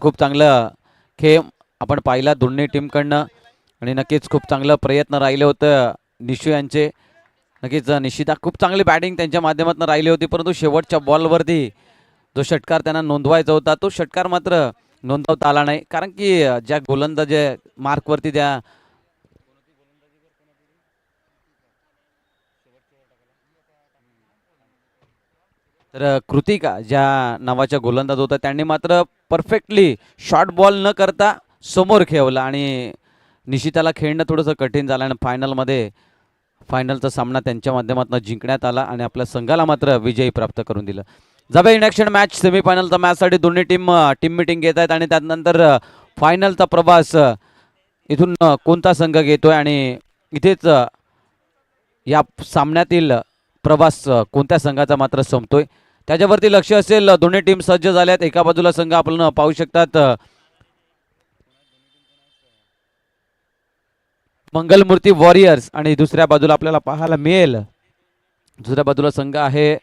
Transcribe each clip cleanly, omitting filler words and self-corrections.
खूप चांगलं खेळ आपण पाहिला दोन्ही टीमकडनं आणि नक्कीच खूप चांगलं प्रयत्न राहिले होतं निशू यांचे. नक्कीच निशिता खूप चांगली बॅटिंग त्यांच्या माध्यमातून राहिली होती, परंतु शेवटच्या बॉलवरती जो षटकार त्यांना नोंदवायचा होता तो षटकार मात्र नोंदवता आला नाही, कारण की ज्या गोलंदाज मार्कवरती त्या तर कृतिका ज्या नावाच्या गोलंदाज होत्या त्यांनी मात्र परफेक्टली शॉर्ट बॉल न करता समोर खेळवला आणि निशिताला खेळणं थोडंसं कठीण झालं आणि फायनलचा सामना त्यांच्या माध्यमातून जिंकण्यात आला आणि आपल्या संघाला मात्र विजयी प्राप्त करून दिलं. जाऊया इंडक्शन मॅच सेमीफायनलचा मॅचसाठी दोन्ही टीम मिटिंग घेत आहेत आणि त्यानंतर फायनलचा प्रवास इथून कोणता संघ घेतोय आणि इथेच या सामन्यातील प्रवास कोणत्या संघाचा मात्र संपतोय त्याच्यावरती लक्ष असेल. दोन्ही टीम सज्ज झाल्यात. एका बाजूला संघ आपण पाहू शकतात मंगलमूर्ती वॉरियर्स आणि दुसऱ्या बाजूला आपल्याला पाहायला मिळेल दुसऱ्या बाजूला संघ आहे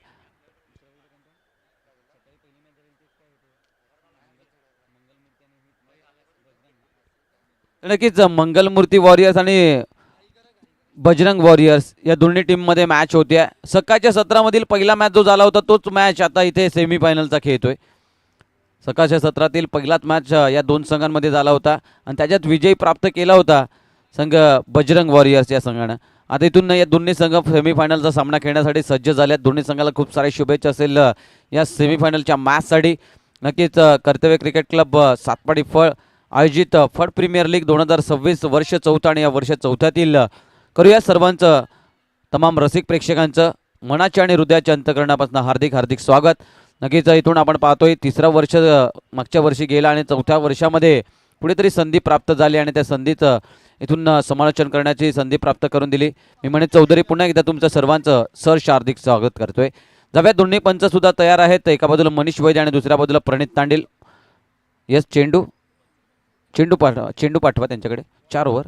नक्कीच मंगलमूर्ती वॉरियर्स आणि बजरंग वॉरियर्स या दोन्ही टीममध्ये मॅच होत्या. सकाळच्या सत्रामधील पहिला मॅच जो झाला होता तोच मॅच आता इथे सेमीफायनलचा खेळतोय. सकाळच्या सत्रातील पहिलाच मॅच या दोन संघांमध्ये झाला होता आणि त्याच्यात विजय प्राप्त केला होता संघ बजरंग वॉरियर्स या संघानं. आता इथून या दोन्ही संघ सेमीफायनलचा सामना खेळण्यासाठी सज्ज झाल्यात. दोन्ही संघाला खूप सारे शुभेच्छा असेल या सेमीफायनलच्या मॅचसाठी. नक्कीच कर्तव्य क्रिकेट क्लब सातपाडी फळ आयोजित फळ प्रीमियर लीग 2026 वर्ष चौथा आणि या वर्ष चौथ्यातील करूया सर्वांचं तमाम रसिक प्रेक्षकांचं मनाच्या आणि हृदयाच्या अंतकरणापासून हार्दिक हार्दिक स्वागत. नक्कीच इथून आपण पाहतोय तिसरं वर्ष मागच्या वर्षी गेला आणि चौथ्या वर्षामध्ये कुठेतरी संधी प्राप्त झाली आणि त्या संधीचं इथून समालोचन करण्याची संधी प्राप्त करून दिली. मी म्हणे चौधरी पुन्हा एकदा तुमचं सर्वांचं सहर्ष हार्दिक स्वागत करतोय. जाऊया दोन्ही पंच सुद्धा तयार आहेत. एका बाजूला मनीष वैद्य आणि दुसऱ्या बाजूला प्रणित तांडील. यस चेंडू पाठवा त्यांच्याकडे 4 ओव्हर.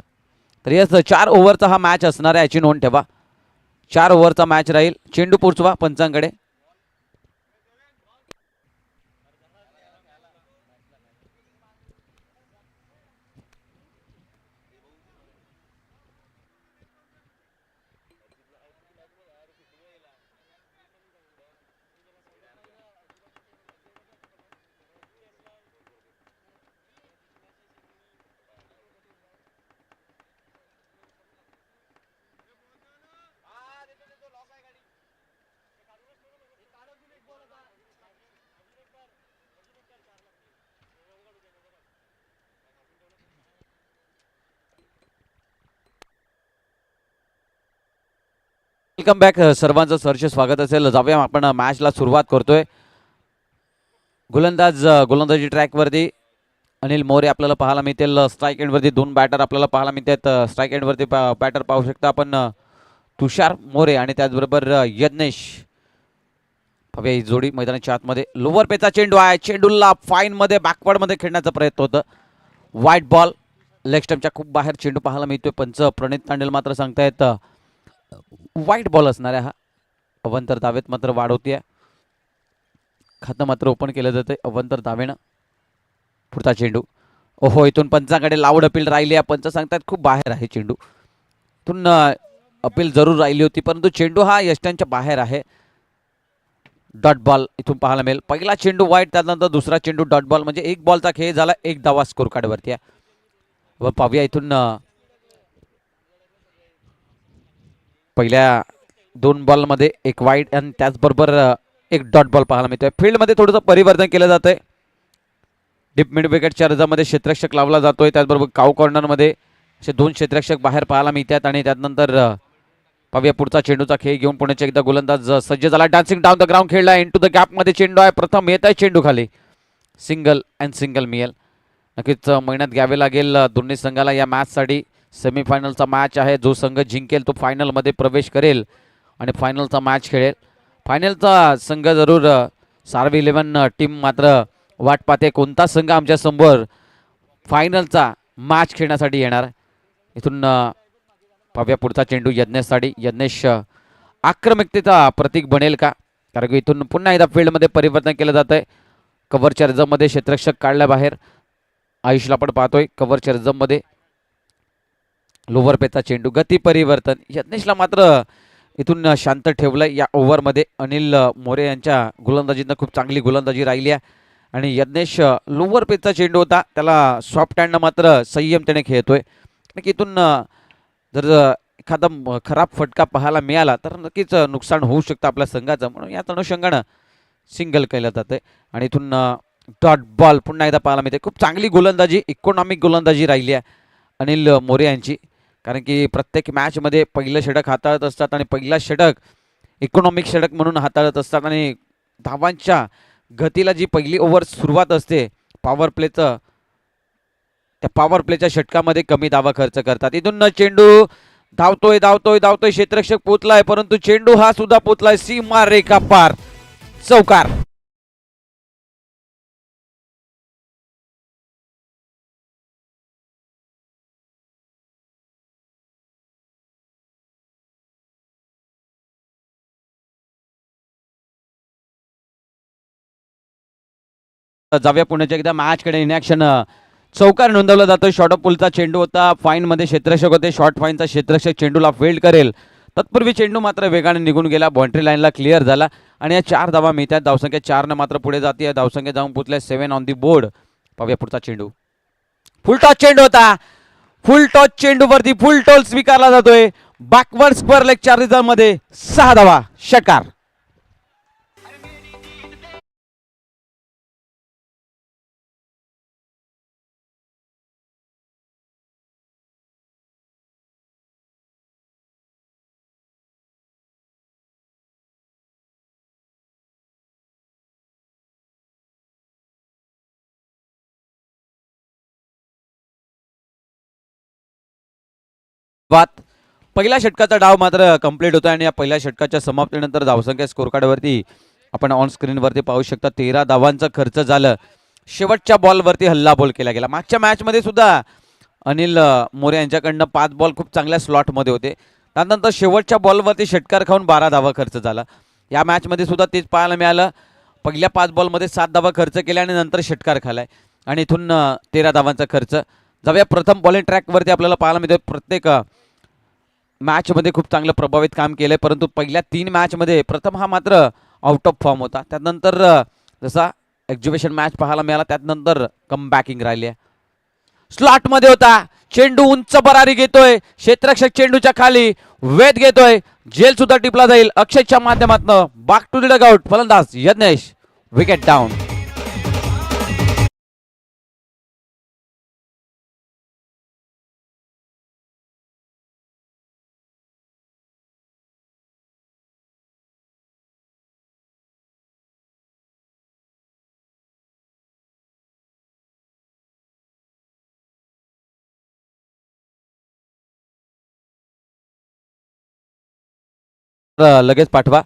तर यस 4 ओव्हरचा हा मॅच असणार आहे याची नोंद ठेवा. 4 ओव्हरचा मॅच राहील. चेंडू पोचवा पंचांकडे. Welcome back. सर्वांचं सहर्ष स्वागत असेल. जाऊया आपण मॅचला सुरुवात करतोय. गोलंदाजी ट्रॅकवरती अनिल मोरे आपल्याला पाहायला मिळतील. स्ट्राईक एंडवरती 2 बॅटर आपल्याला पाहायला मिळतात. स्ट्राईक एंडवरती बॅटर पाहू शकता आपण तुषार मोरे आणि त्याचबरोबर यज्ञेश. पाहूया ही जोडी मैदानाच्या आतमध्ये. लोअर पेचा चेंडू आहे. चेंडूला फाईनमध्ये बॅकवर्डमध्ये खेळण्याचा प्रयत्न होतं. वाईट बॉल लेग स्टंपच्या खूप बाहेर चेंडू पाहायला मिळतोय. पंच प्रणित तांडेल मात्र सांगतायत वाईट बॉल असणार आहे हा. अवंतर दावेत मात्र वाढवते. खातं मात्र ओपन केलं जातं अवंतर दावेनं. पुढचा चेंडू ओहो इथून पंचाकडे लावड अपील राहिली आहे. पंच सांगतात खूप बाहेर आहे चेंडू. इथून अपील जरूर राहिली होती परंतु चेंडू हा यष्टांच्या बाहेर आहे. डॉट बॉल इथून पाहायला मिळेल. पहिला चेंडू वाईट त्यानंतर दुसरा चेंडू डॉट बॉल म्हणजे 1 बॉलचा खेळ झाला. 1 धावा स्कोर कार्डवरती आहे. व पाहूया इथून पहिल्या 2 बॉलमध्ये 1 वाईट आणि त्याचबरोबर 1 डॉट बॉल पाहायला मिळतोय. फील्डमध्ये थोडंसं परिवर्तन केलं जातंय. डीप मिड विकेटच्या अर्जामध्ये क्षेत्ररक्षक लावला जातोय. त्याचबरोबर काऊ कॉर्नरमध्ये असे 2 क्षेत्ररक्षक बाहेर पाहायला मिळतात आणि त्यानंतर पाहूया पुढचा चेंडूचा खेळ घेऊन पुण्याचे एकदा गोलंदाज सज्ज झाला. डान्सिंग डाऊन द ग्राउंड खेळला. इनटू द गॅपमध्ये चेंडू आहे. प्रथम येत आहे चेंडू खाली. सिंगल मिळेल. नक्कीच मेहनत घ्यावी लागेल दोन्ही संघाला या मॅचसाठी. सेमीफायनलचा मॅच आहे. जो संघ जिंकेल तो फायनलमध्ये प्रवेश करेल आणि फायनलचा मॅच खेळेल. फायनलचा संघ जरूर सार्वी 11 टीम मात्र वाट पाहते कोणता संघ आमच्या समोर फायनलचा मॅच खेळण्यासाठी येणार. इथून पाहूया पुढचा चेंडू यज्ञेशसाठी. यज्ञेश आक्रमकतेचा प्रतीक बनेल का, कारण की इथून पुन्हा एकदा फील्डमध्ये परिवर्तन केलं जात आहे. कव्हरच्या अर्जामध्ये क्षेत्ररक्षक काढल्या बाहेर. आयुषला आपण पाहतोय कव्हरच्या रिझममध्ये. लोवर पेचा चेंडू, गती परिवर्तन. यज्ञेशला मात्र इथून शांत ठेवलंय या ओव्हरमध्ये. अनिल मोरे यांच्या गोलंदाजीनं खूप चांगली गोलंदाजी राहिली आहे आणि यज्ञेश लोवर पेचचा चेंडू होता, त्याला सॉफ्ट हँडनं मात्र संयम त्याने खेळतोय. नक्की इथून जर एखादा खराब फटका पाहायला मिळाला तर नक्कीच नुकसान होऊ शकतं आपल्या संघाचं, म्हणून या अनुषंगानं सिंगल केलं जातं आणि इथून डॉट बॉल पुन्हा एकदा पाहायला मिळते. खूप चांगली गोलंदाजी, इकॉनॉमिक गोलंदाजी राहिली आहे अनिल मोरे यांची, कारण की प्रत्येक मॅचमध्ये पहिलं षटक हाताळत असतात आणि पहिला षटक इकॉनॉमिक षटक म्हणून हाताळत असतात आणि धावांच्या गतीला जी पहिली ओव्हर सुरुवात असते पॉवर प्लेचं, त्या पॉवर प्लेच्या षटकामध्ये कमी धावा खर्च करतात. इथून चेंडू धावतोय धावतोय धावतोय, क्षेत्ररक्षक पोचलाय परंतु चेंडू हा सुद्धा पोचलाय सीमा रेखा पार, चौकार. जाऊया पुण्याच्या एकदा मॅचकडे. इनॅक्शन, चौकार नोंदवला जातोय. शॉर्ट ऑफ पुलचा चेंडू होता, फाईन मध्ये क्षेत्ररक्षक होते, शॉर्ट फाईनचा क्षेत्ररक्षक चेंडूला फेल्ड करेल, तत्पूर्वी चेंडू मात्र वेगाने निघून गेला, बाउंड्री लाईनला क्लिअर झाला आणि या 4 धावा मिळतात. धावसंख्या 4 मात्र पुढे जाते. धावसंख्या जाऊन पोचल्या 7 ऑन दी बोर्ड. पाहूया पुढचा चेंडू. फुल टॉस चेंडू होता, फुल टॉस चेंडू वरती फुल टॉस स्वीकारला जातोय. बॅकवर्ड स्क्वेअर लेगच्या रिझल्ट मध्ये 6 धावा, षटकार. पहिल्या षटकाचा डाव मात्र कंप्लीट होता आणि या पहिल्या षटकाच्या समाप्तीनंतर धावसंख्या स्कोर कार्डवरती आपण ऑन स्क्रीनवरती पाहू शकता. 13 धावांचा खर्च झालं. शेवटच्या बॉलवरती हल्ला बॉल केला गेला. मागच्या मॅचमध्ये सुद्धा अनिल मोरे यांच्याकडनं 5 बॉल खूप चांगल्या स्लॉटमध्ये होते, त्यानंतर शेवटच्या बॉलवरती षटकार खाऊन 12 धावा खर्च झाला. या मॅचमध्ये सुद्धा तेच पाहायला मिळालं. पहिल्या 5 बॉलमध्ये 7 धावा खर्च केल्या आणि नंतर षटकार खालाय आणि इथून 13 धावांचा खर्च. जाऊया प्रथम बॉलिंग ट्रॅकवरती आपल्याला पाहायला मिळतं प्रत्येक मॅचमध्ये खूप चांगलं प्रभावित काम केलंय, परंतु पहिल्या 3 मॅचमध्ये प्रथम हा मात्र आउट ऑफ फॉर्म होता. त्यानंतर जसा एक्झिबिशन मॅच पाहायला मिळाला त्यानंतर कमबॅकिंग राहिली आहे. स्लॉटमध्ये होता, चेंडू उंच बरारी घेतोय, क्षेत्ररक्षक चेंडूच्या खाली वेध घेतोय, झेल सुद्धा टिपला जाईल. अक्षयच्या माध्यमातून बॅक टू द डगआउट, फलंदाज यज्ञेश, विकेट डाऊन. लगेच पाठवा.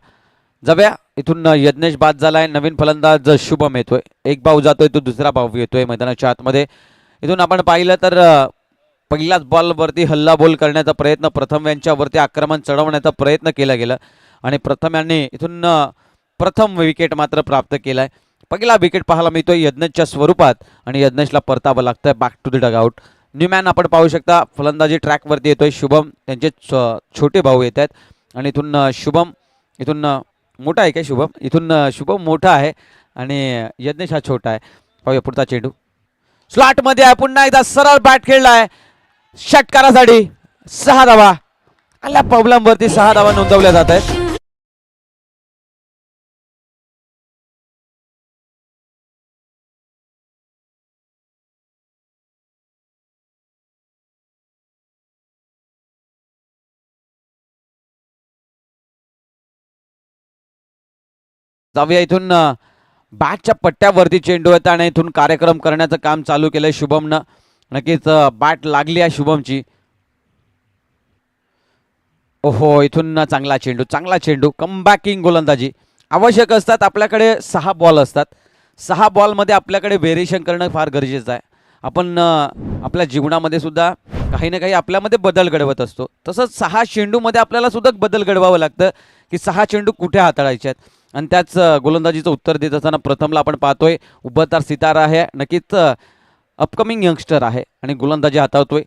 जाऊया इथून यज्ञेश बाद झालाय. नवीन फलंदाज शुभम येतोय. एक भाऊ जातोय तो दुसरा भाऊ येतोय मैदानाच्या आतमध्ये. इथून आपण पाहिलं तर पहिल्याच बॉलवरती हल्ला बॉल करण्याचा प्रयत्न, प्रथम यांच्यावरती आक्रमण चढवण्याचा प्रयत्न केला गेला आणि प्रथम यांनी इथून प्रथम विकेट मात्र प्राप्त केलाय. पहिला विकेट पाहायला मिळतोय यज्ञेशच्या स्वरूपात आणि यज्ञेशला परतावं लागतंय back to the dugout. Newman आपण पाहू शकता फलंदाजी ट्रॅकवरती येतोय. शुभम त्यांचे छोटे भाऊ येत आहेत आणि इथून शुभम इथून मोठा आहे काय शुभम, इथून शुभम मोठा आहे आणि यज्ञेश हा छोटा आहे. पाहूया पुढचा चेंडू. स्लॉटमध्ये आहे, पुन्हा एकदा सरळ बॅट खेळलाय षटकारासाठी. 6 धावा. आल्या प्रॉब्लेमवरती 6 धावा नोंदवल्या जात आहेत. जाऊया इथून बॅटच्या पट्ट्यावरती चेंडू येतात आणि इथून कार्यक्रम करण्याचं काम चालू केलंय शुभमनं. नक्कीच बॅट लागली आहे शुभमची. ओहो, इथून चांगला चेंडू, चांगला चेंडू. कमबॅकिंग गोलंदाजी आवश्यक असतात. आपल्याकडे 6 बॉल असतात. 6 बॉलमध्ये आपल्याकडे व्हेरिएशन करणं फार गरजेचं आहे. आपण आपल्या जीवनामध्ये सुद्धा काही ना काही आपल्यामध्ये बदल घडवत असतो. तसंच 6 चेंडूमध्ये आपल्याला सुद्धा बदल घडवावं लागतं की 6 चेंडू कुठे हाताळायचे आहेत. आणि त्याच गोलंदाजीचं उत्तर देत असताना प्रथमला आपण पाहतोय उभतार सितारा आहे. नक्कीच अपकमिंग यंगस्टर आहे आणि गोलंदाजी हाताळतोय.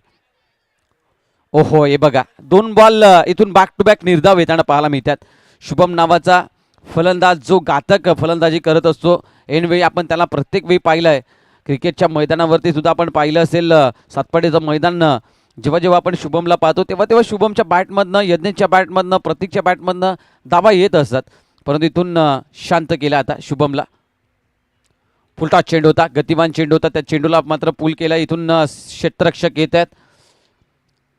ओहो, हे बघा, 2 बॉल इथून बॅक टू बॅक निर्धाव येताना पाहायला मिळतात. शुभम नावाचा फलंदाज जो घातक फलंदाजी करत असतो, ऐनवेळी आपण त्याला प्रत्येक वेळी पाहिलं आहे. क्रिकेटच्या मैदानावरती सुद्धा आपण पाहिलं असेल, सातपाडीचं मैदान जेव्हा जेव्हा आपण शुभमला पाहतो तेव्हा तेव्हा शुभमच्या बॅटमधनं, यज्ञेशच्या बॅटमधनं, प्रतीकच्या बॅटमधनं धावा येत असतात. परंतु इथून शांत केला आता शुभमला. फुलटॉस चेंडू होता, गतिमान चेंडू होता, त्या चेंडूला मात्र पूल केला. इथून क्षेत्ररक्षक येत आहेत,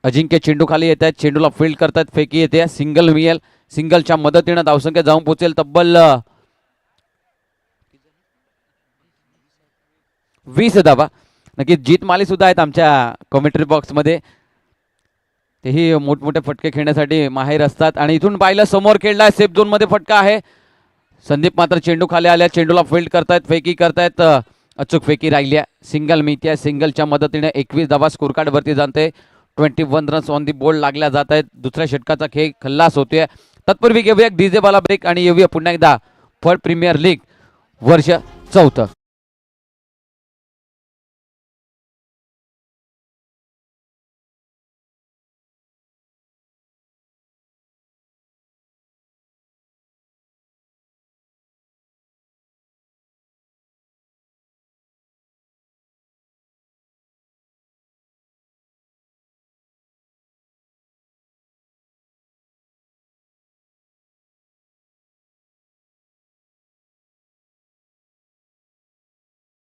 अजिंक्य चेंडू खाली येत आहेत, चेंडूला फील्ड करतात, फेकी येते, सिंगल मिळेल. सिंगलच्या मदतीनं धावसंख्या जाऊन पोहोचेल तब्बल 20 धावा. नक्कीच जीत माली सुद्धा आहेत आमच्या कॉमेंट्री बॉक्समध्ये, तेही मोठमोठे फटके खेळण्यासाठी माहेर असतात. आणि इथून पाहिलं समोर खेळलाय, सेफ झोनमध्ये फटका आहे. संदीप मात्र चेंडू खाली आल्या, चेंडूला फील्ड करतायत, फेकी करतायत, अचूक फेकी राहिली आहे. सिंगल मिळते, सिंगलच्या मदतीने 21 धावा स्कोर कार्डवरती जाते. 21 रन्स ऑन दी बोर्ड लागल्या जात आहेत. दुसऱ्या षटकाचा खेळ खल्लास होतोय. तत्पूर्वी घेऊया डीजे बाला ब्रेक आणि येऊया पुन्हा एकदा फळ प्रीमियर लीग वर्ष 4.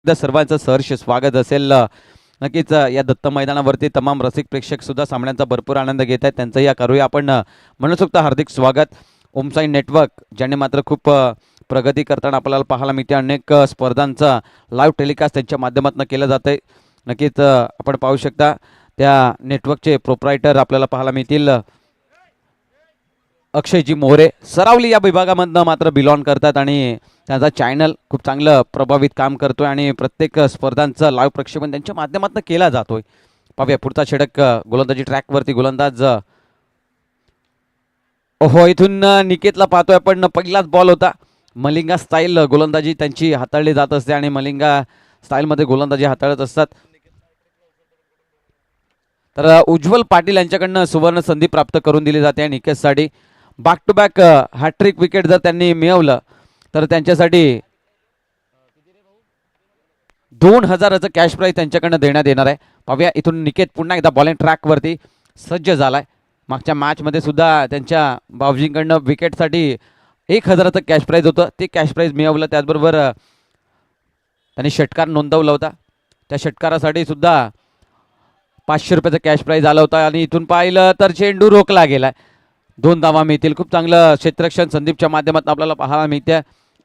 सर्वांचं सहर्ष स्वागत असेल. नक्कीच या दत्त मैदानावरती तमाम रसिक प्रेक्षक सुद्धा सामन्यांचा भरपूर आनंद घेत आहेत. त्यांचंही या करूया आपण मनसोक्त हार्दिक स्वागत. ओमसाई नेटवर्क ज्यांनी मात्र खूप प्रगती करताना आपल्याला पाहायला मिळते. अनेक स्पर्धांचा लाईव्ह टेलिकास्ट त्यांच्या माध्यमातून केलं जातं आहे. नक्कीच आपण पाहू शकता त्या नेटवर्कचे प्रोप्रायटर आपल्याला पाहायला मिळतील. अक्षयजी मोरे सरावली या विभागामधनं मात्र बिलॉंग करतात आणि त्यांचा चॅनल खूप चांगलं प्रभावित काम करतोय आणि प्रत्येक स्पर्धांचं लाईव्ह प्रक्षेपण त्यांच्या माध्यमातून केला जातोय. पाहूया पुढचा षटक, गोलंदाजी ट्रॅकवरती गोलंदाज. ओहो, इथून निकेतला पाहतोय आपण. पहिलाच बॉल होता. मलिंगा स्टाईल गोलंदाजी त्यांची हाताळली जात असते आणि मलिंगा स्टाईलमध्ये गोलंदाजी हाताळत असतात. तर उज्ज्वल पाटील यांच्याकडनं सुवर्ण संधी प्राप्त करून दिली जाते निकेतसाठी. Back to back hat-trick wicket जर त्यांनी मिळवलं तर त्यांच्यासाठी 2000चं कॅश प्राईज त्यांच्याकडनं देण्यात येणार आहे. पाहूया इथून निकेत पुन्हा एकदा बॉलिंग ट्रॅकवरती सज्ज झालाय. मागच्या मॅचमध्ये सुद्धा त्यांच्या बावजींकडनं विकेटसाठी 1000चं कॅश प्राईज होतं, ते कॅश प्राईज मिळवलं. त्याचबरोबर त्यांनी षटकार नोंदवला होता, त्या षटकारासाठी सुद्धा 500 रुपयाचा कॅश प्राईज आला होता. आणि इथून पाहिलं तर चेंडू रोखला गेलाय. 2 धावा मिळतील. खूप चांगलं क्षेत्ररक्षण संदीपच्या माध्यमातून आपल्याला पाहायला मिळते.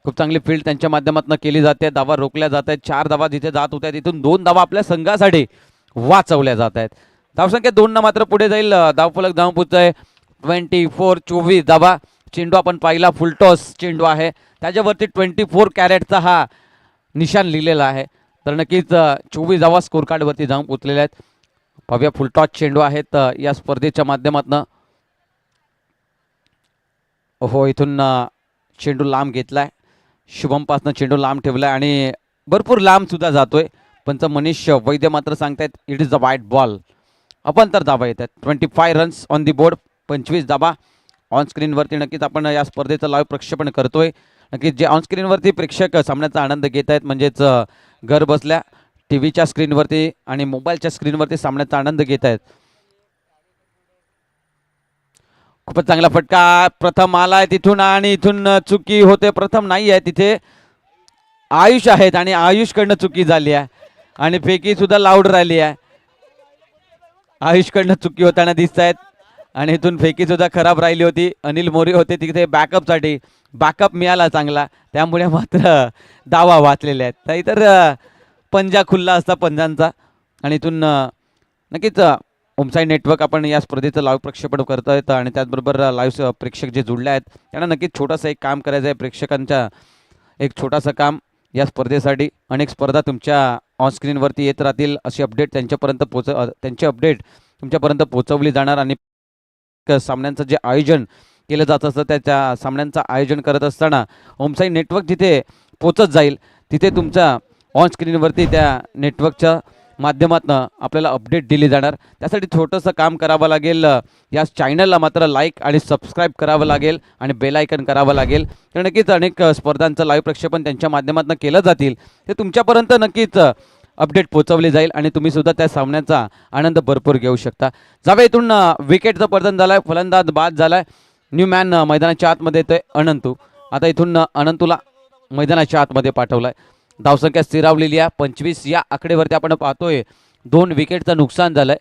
खूप चांगली फील्ड त्यांच्या माध्यमातून केली जाते. धावा रोखल्या जात आहेत. 4 धावा जिथे जात होत्या तिथून 2 धावा आपल्या संघासाठी वाचवल्या जात आहेत. धावसंख्या 2 मात्र पुढे जाईल. धावफलक धाव पोहोचतोय 24 धावा. चेंडू आपण पाहिला फुलटॉस चेंडू आहे, त्याच्यावरती 24 कॅरेटचा हा निशाण लिहिलेला आहे. तर नक्कीच 24 धावा स्कोर कार्डवरती जाऊन पोचलेल्या आहेत. पाहूया फुलटॉस चेंडू आहेत या स्पर्धेच्या माध्यमातून. हो, इथून चेंडू लांब घेतलाय. शुभमपासनं चेंडू लांब ठेवलाय आणि भरपूर लांब सुद्धा जातोय. पंच मनीष वैद्य मात्र सांगतायत इट इज द वाईट बॉल. आपण तर धावा येत आहेत. 25 रन्स ऑन दी बोर्ड, 25 धावा ऑन स्क्रीनवरती. नक्कीच आपण या स्पर्धेचं लाईव्ह प्रक्षेपण करतोय. नक्कीच जे ऑन स्क्रीनवरती प्रेक्षक सामन्याचा आनंद घेत आहेत, म्हणजेच घर बसल्या टी व्हीच्या स्क्रीनवरती आणि मोबाईलच्या स्क्रीनवरती सामन्याचा आनंद घेत आहेत. खूपच चांगला फटका प्रथम आलाय तिथून आणि इथून चुकी होते. प्रथम नाही आहे तिथे, आयुष आहेत आणि आयुषकडनं चुकी झाली आहे आणि फेकी सुद्धा लाऊड राहिली आहे. आयुषकडनं चुकी होताना दिसत आहेत आणि इथून फेकी सुद्धा खराब राहिली होती. अनिल मोरे होते तिथे बॅकअपसाठी, बॅकअप मिळाला चांगला, त्यामुळे मात्र धावा वाचलेल्या आहेत. नाहीतर पंजा खुल्ला असता पंजांचा. आणि इथून नक्कीच ओमसाई नेटवर्क आपण या स्पर्धेचं लाईव्ह प्रक्षेपण करत आहेत आणि त्याचबरोबर लाईव्ह प्रेक्षक जे जुळले आहेत त्यांना नक्कीच छोटंसं एक काम करायचं आहे. प्रेक्षकांच्या एक छोटंसं काम या स्पर्धेसाठी. अनेक स्पर्धा तुमच्या ऑनस्क्रीनवरती येत राहतील, अशी अपडेट त्यांची अपडेट तुमच्यापर्यंत पोहोचवली जाणार. आणि सामन्यांचं जे आयोजन केलं जात असतं त्या सामन्यांचं आयोजन करत असताना ओमसाई नेटवर्क जिथे पोचत जाईल तिथे तुमच्या ऑन स्क्रीनवरती त्या नेटवर्कच्या माध्यमातून आपल्याला अपडेट दिली जाणार. त्यासाठी छोटंसं काम करावं लागेल. या चॅनलला मात्र लाईक आणि सबस्क्राईब करावं लागेल आणि बेल आयकन करावं लागेल. तर नक्कीच अनेक स्पर्धांचं लाईव्ह प्रक्षेपण त्यांच्या माध्यमातून केलं जातील. ते तुमच्यापर्यंत नक्कीच अपडेट पोहोचवली जाईल आणि तुम्ही सुद्धा त्या सामन्याचा आनंद भरपूर घेऊ शकता. जावे इथून विकेटचं पतन झालंय, फलंदाज बाद झालाय. न्यू मॅन मैदानाच्या आतमध्ये येतोय अनंतू. आता इथून अनंतूला मैदानाच्या आतमध्ये पाठवलाय. धावसंख्या स्थिरावलेली आहे 25 या आकडेवरती आपण पाहतोय. 2 विकेटचं नुकसान झालंय.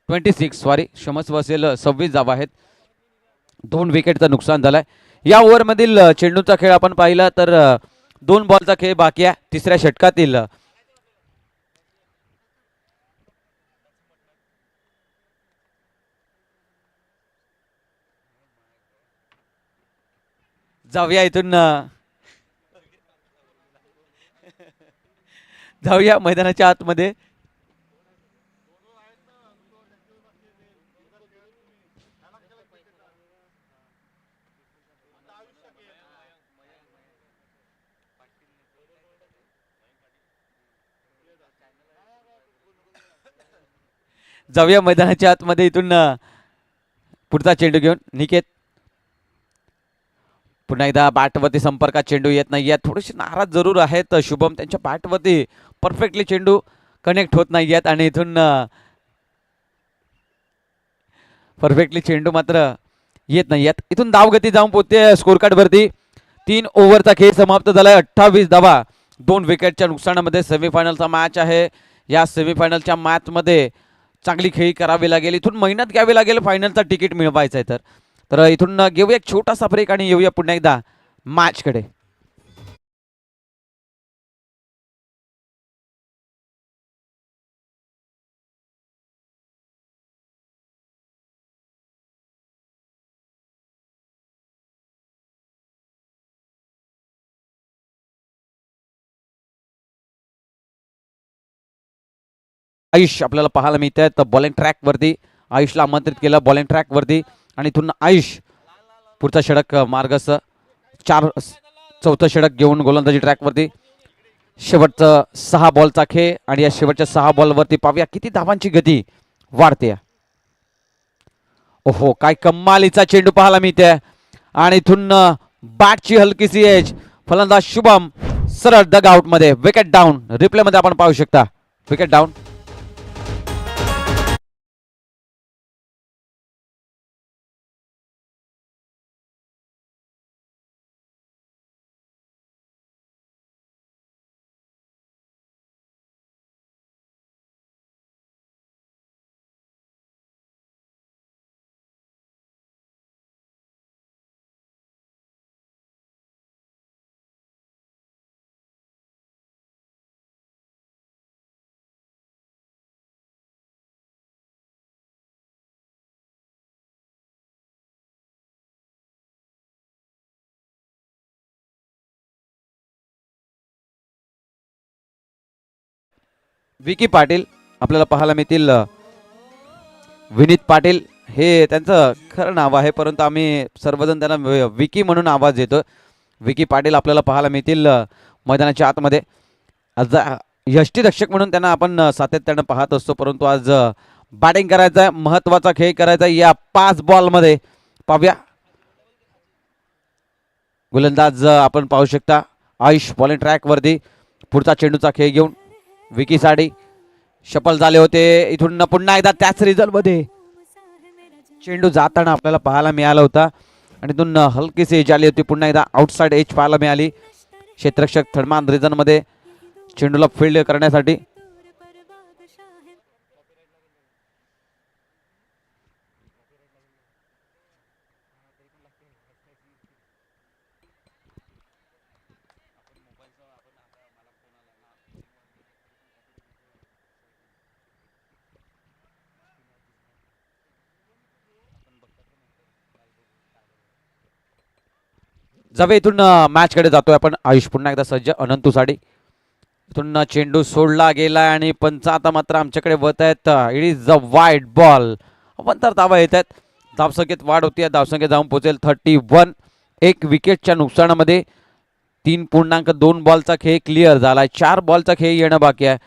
26 सॉरी क्षमस्व असेल, 26 धावा आहेत. 2 विकेटचं नुकसान झालंय. या ओव्हरमधील चेंडूचा खेळ आपण पाहिला तर 2 बॉलचा खेळ बाकी आहे. तिसऱ्या षटकातील जाऊया इथून जाऊया मैदानाच्या आतमध्ये. जाऊया मैदानाच्या आतमध्ये. इथून पुढचा चेंडू घेऊन निकेत. पुन्हा एकदा बॅटवरती संपर्कात चेंडू येत नाही आहेत. थोडेसे नाराज जरूर आहेत शुभम. त्यांच्या बॅटवरती परफेक्टली चेंडू कनेक्ट होत नाही आहेत आणि इथून परफेक्टली चेंडू मात्र येत नाही आहेत. इथून धावगती जाऊन पोहोचते स्कोर कार्डवरती. 3 ओव्हरचा खेळ समाप्त झालाय. 28 धावा 2 विकेटच्या नुकसानामध्ये. सेमीफायनलचा मॅच आहे. या सेमीफायनलच्या मॅचमध्ये चांगली खेळी करावी लागेल. इथून मेहनत घ्यावी लागेल फायनलचा तिकीट मिळवायचं आहे. तर इथून घेऊया एक छोटासा ब्रेक आणि येऊया पुन्हा एकदा मॅचकडे. आयुष आपल्याला पाहायला मिळत आहे. तर बॉलिंग ट्रॅकवरती आयुषला आमंत्रित केलं बॉलिंग ट्रॅकवरती आणि इथून आयुष पुढचा षटक मार्गस्थ. चौथं षटक घेऊन गोलंदाजी ट्रॅकवरती. शेवटचं 6 बॉलचा खेळ आणि या शेवटच्या 6 बॉलवरती पाहूया किती धावांची गती वाढते. ओहो काय कमालीचा चेंडू पाहायला मिळते आणि इथून बॅटची हलकीशी एज. फलंदाज शुभम सरळ डग आउट मध्ये. Wicket down. रिप्ले मध्ये आपण पाहू शकता विकेट डाऊन. विकी पाटील आपल्याला पाहायला मिळतील. विनीत पाटील हे त्यांचं खरं नाव आहे परंतु आम्ही सर्वजण त्यांना विकी म्हणून आवाज देतो. विकी पाटील आपल्याला पाहायला मिळतील मैदानाच्या आतमध्ये. आज यष्टीरक्षक म्हणून त्यांना आपण सातत्यानं पाहत असतो परंतु आज बॅटिंग करायचा आहे. महत्त्वाचा खेळ करायचा या 5 बॉलमध्ये. पाहूया गोलंदाज आपण पाहू शकता आयुष बॉलिंग ट्रॅकवरती. पुढचा चेंडूचा खेळ घेऊन विकी साठी शफल झाले होते. इथून पुन्हा एकदा त्याच रिझल्टमध्ये चेंडू जाताना आपल्याला पाहायला मिळाला होता आणि इथून हलकीशी एज आली होती. पुन्हा एकदा आउटसाइड एज पाहायला मिळाली. क्षेत्ररक्षक थर्डमॅन रिझनमध्ये चेंडूला फील्ड करण्यासाठी. जवे इथून मॅच कडे जातोय आपण. आयुष पुन्हा एकदा सज्ज अनंतूसाठी. इथून चेंडू सोडला गेला आणि पंच आता मात्र आमच्याकडे वत आहेत. It is a wide ball. पण तर धावा येत आहेत. धावसंख्येत वाढ होती. धावसंख्येत जाऊन पोहोचेल 31. 1 विकेटच्या नुकसानामध्ये 3.2 बॉलचा खेळ क्लिअर झालाय. 4 बॉलचा खेळ येणं बाकी आहे.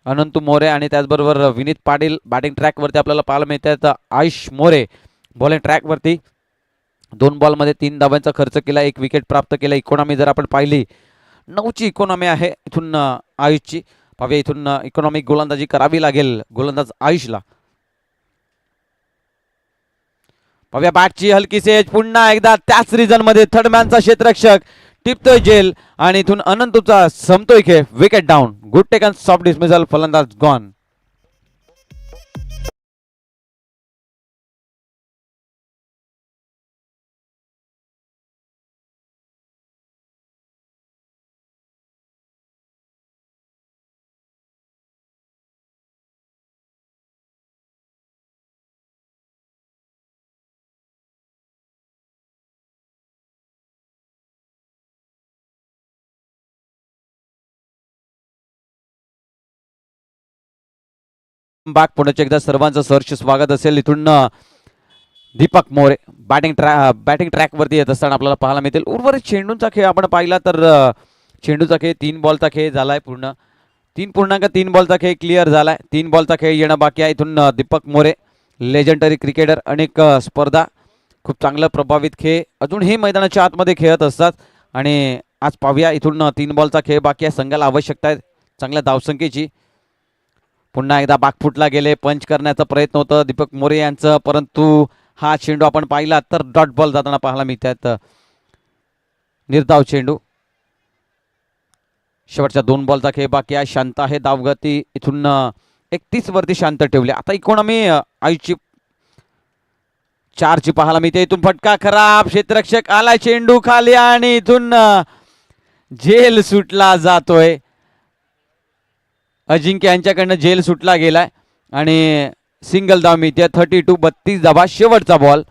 अनंत मोरे आणि त्याचबरोबर विनीत पाटील बॅटिंग ट्रॅकवरती आपल्याला पाहायला मिळत आहेत. आयुष मोरे बॉलिंग ट्रॅकवरती 2 बॉलमध्ये 3 धावांचा खर्च केला, 1 विकेट प्राप्त केला. इकॉनॉमी जर आपण पाहिली 9ची इकॉनॉमी आहे इथून आयुषची. पाहूया इथून इकॉनॉमिक गोलंदाजी करावी लागेल गोलंदाज आयुषला. पाहूया बॅटची हलकीशी एज पुन्हा एकदा त्याच रिजन मध्ये थर्डमॅनचा क्षेत्ररक्षक टिपतोय जेल आणि इथून अनंतचा संपतोय खेळ. Wicket down. Good taken soft dismissal. फलंदाज गॉन. बाग पुण्याच्या एकदा सर्वांचं सहर्ष स्वागत असेल. इथून दीपक मोरे बॅटिंग ट्रॅकवरती येत असताना आपल्याला पाहायला मिळतील. उर्वरित चेंडूंचा खेळ आपण पाहिला तर चेंडूचा खेळ 3 बॉलचा खेळ झालाय पूर्ण. 3.3 बॉलचा खेळ क्लिअर झालाय. 3 बॉलचा खेळ येणं बाकी आहे. इथून दीपक मोरे लेजंडरी क्रिकेटर, अनेक स्पर्धा, खूप चांगलं प्रभावित खेळ अजूनही मैदानाच्या आतमध्ये खेळत असतात. आणि आज पाहूया इथून 3 बॉलचा खेळ बाकी आहे. संघाला आवश्यकता आहे चांगल्या धावसंख्येची. पुन्हा एकदा बागफुटला गेले, पंच करण्याचा प्रयत्न होतं दीपक मोरे यांचं, परंतु हा चेंडू आपण पाहिला तर डॉट बॉल जाताना पाहायला मिळतात. निर्धाव चेंडू. शेवटच्या 2 बॉलचा खेळ बाकी आहे. शांत आहे धावगती इथून 31 वरती शांत ठेवली. आता इकॉनॉमी आयुषची 4ची पाहायला मिळते. इथून फटका खराब. क्षेत्ररक्षक आला, चेंडू खाली आणि इथून झेल सुटला जातोय. अजिंक्य यांच्याकडनं झेल सुटला गेलाय आणि सिंगल धाव मिळते. 32 धावा. शेवटचा बॉल.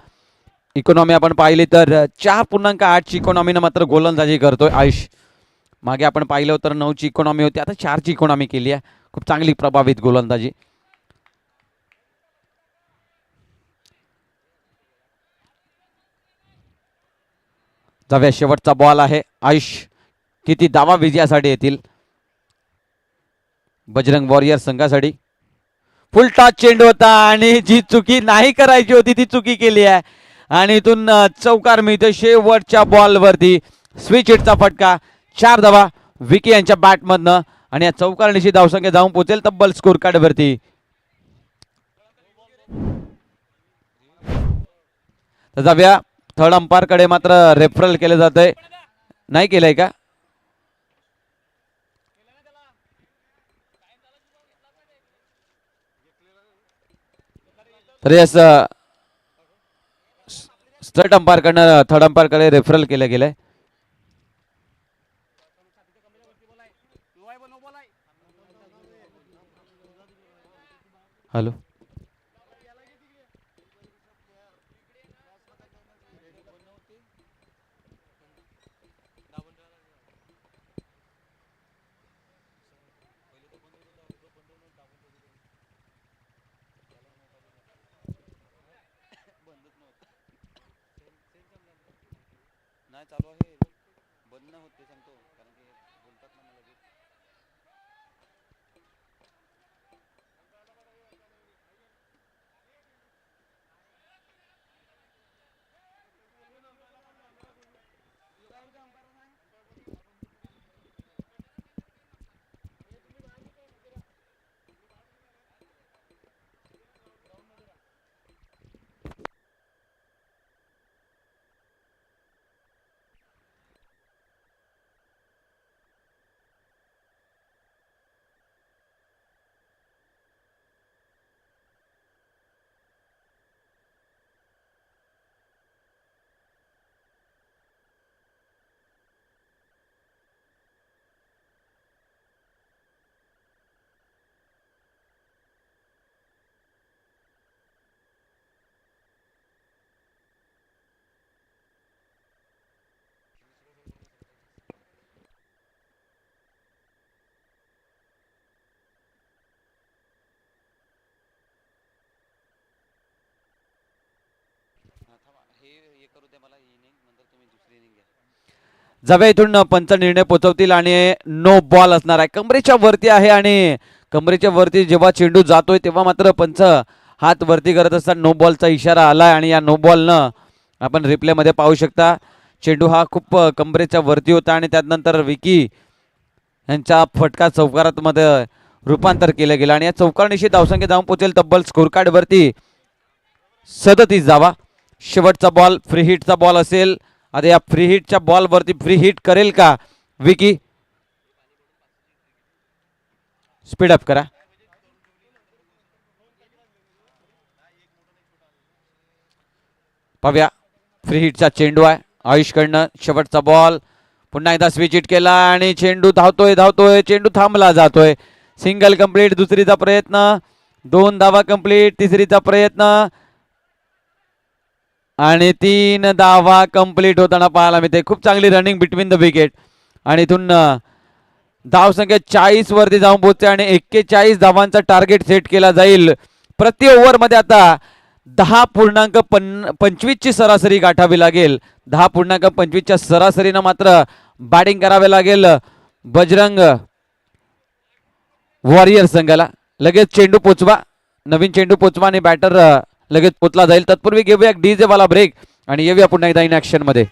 इकॉनॉमी आपण पाहिली तर 4.8ची इकॉनॉमीनं मात्र गोलंदाजी करतोय आयुष. मागे आपण पाहिलं तर 9ची इकॉनॉमी होती, आता 4ची इकॉनॉमी केली आहे. खूप चांगली प्रभावित गोलंदाजी. जाऊया शेवटचा बॉल आहे. आयुष किती धावा विजयासाठी येतील बजरंग वॉरियर संघासाठी. फुल टॉस चेंडू होता आणि जी चुकी नाही करायची होती ती चुकी केली आहे. आणि इथून चौकार मिळतो शेवटच्या बॉलवरती. स्विच हिटचा फटका. 4 धावा विकी यांच्या बॅटमधनं आणि या चौकारनिशी धावसंख्या जाऊन पोहोचेल तब्बल स्कोर कार्डवरती. तर जाऊया थर्ड अंपायर कडे मात्र रेफरल केलं जात आहे. नाही केलंय का? तर यस स्टेट अंपायर कडनं थर्ड अंपायर कडे रेफरल केलं गेलंय. हॅलो. नाही चालू आहे, बंद नाही होत ते सांगतो, कारण की बोलतात ना मला. हे करू द्या मला इनिंग, नंतर तुम्ही दुसरी इनिंग घ्या. जाव्या इथून पंच निर्णय पोहोचवतील आणि नो बॉल असणार आहे. कमरेच्या वरती आहे आणि कमरेच्या वरती जेव्हा चेंडू जातोय तेव्हा मात्र पंच हात वरती करत असताना नो बॉलचा इशारा आलाय आणि या नो बॉलनं आपण रिप्लेमध्ये पाहू शकता चेंडू हा खूप कमरेच्या वरती होता आणि त्यानंतर विकी यांच्या फटका चौकारात मध्ये रूपांतर केलं गेलं आणि या चौकारनिशी धावसंख्या जाऊन पोहोचेल तब्बल स्कोर कार्ड वरती 37 धावा. शेवटचा बॉल फ्री हिटचा बॉल असेल. आता या फ्री हिटच्या बॉल वरती फ्री हिट करेल का विकी? स्पीड अप करा. पाहूया फ्री हिटचा चेंडू आहे आयुषकडनं. शेवटचा बॉल पुन्हा एकदा स्विच हिट केला आणि चेंडू धावतोय धावतोय चेंडू थांबला जातोय. Single complete. दुसरीचा प्रयत्न 2 धावा कंप्लीट. तिसरीचा प्रयत्न आणि 3 धावा कंप्लीट होताना पाहायला मिळते. खूप चांगली रनिंग बिटवीन द विकेट आणि इथून धावसंख्या 40 वरती जाऊन पोहोचते आणि 41 धावांचा टार्गेट सेट केला जाईल. प्रति ओव्हरमध्ये आता 10.25 ची सरासरी गाठावी लागेल. 10.25 च्या सरासरीनं मात्र बॅटिंग करावे लागेल बजरंग वॉरियर संघाला. लगेच चेंडू पोचवा. नवीन चेंडू पोचवा आणि बॅटर लगेच पोचला जाईल. तत्पूर्वी घेऊया डीजे वाला ब्रेक आणि येऊया पुन्हा एकदा इन ऍक्शन मध्ये.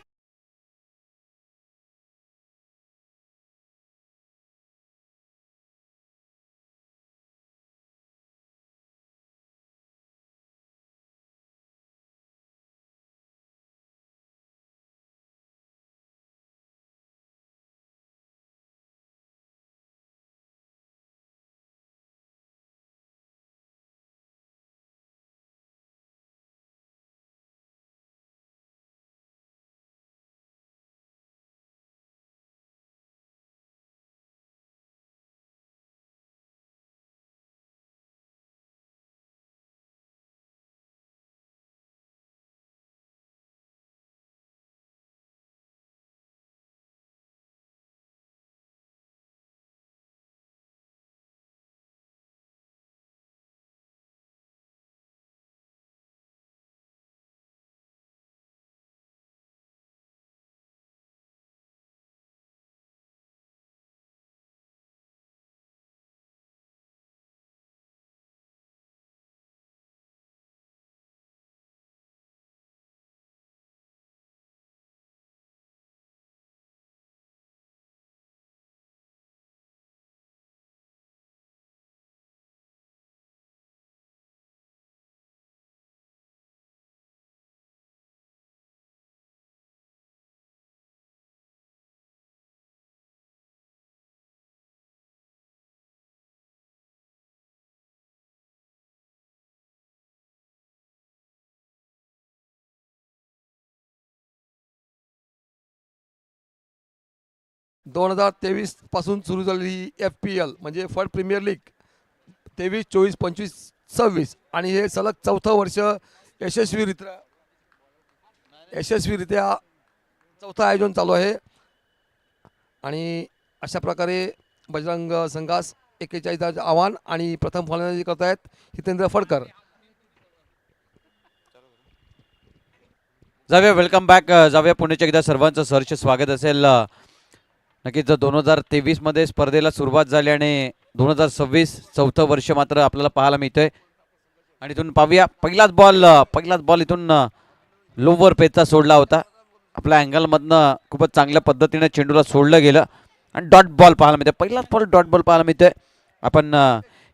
दोन 2023 पासून सुरू झालेली FPL म्हणजे फड प्रीमियर लीग 23, 24, 25, 26 आणि हे सलग चौथं वर्ष यशस्वीरित्या चौथं आयोजन चालू आहे. आणि अशा प्रकारे बजरंग संघास 41 आव्हान आणि प्रथम फलंदाजी करतायत हितेंद्र फडकर. जाऊया वेलकम बॅक. जाऊया पुण्याच्या एकदा सर्वांचं सहर्ष स्वागत असेल. नक्कीच 2023 मध्ये स्पर्धेला सुरुवात झाली आणि 2026 चौथं वर्ष मात्र आपल्याला पाहायला मिळतंय. आणि इथून पाहूया पहिलाच बॉल इथून लोवर पेचचा सोडला होता. आपल्या अँगलमधनं खूपच चांगल्या पद्धतीने चेंडूला सोडलं गेलं आणि डॉट बॉल पाहायला मिळते. पहिलाच बॉल डॉट बॉल पाहायला मिळतोय. आपण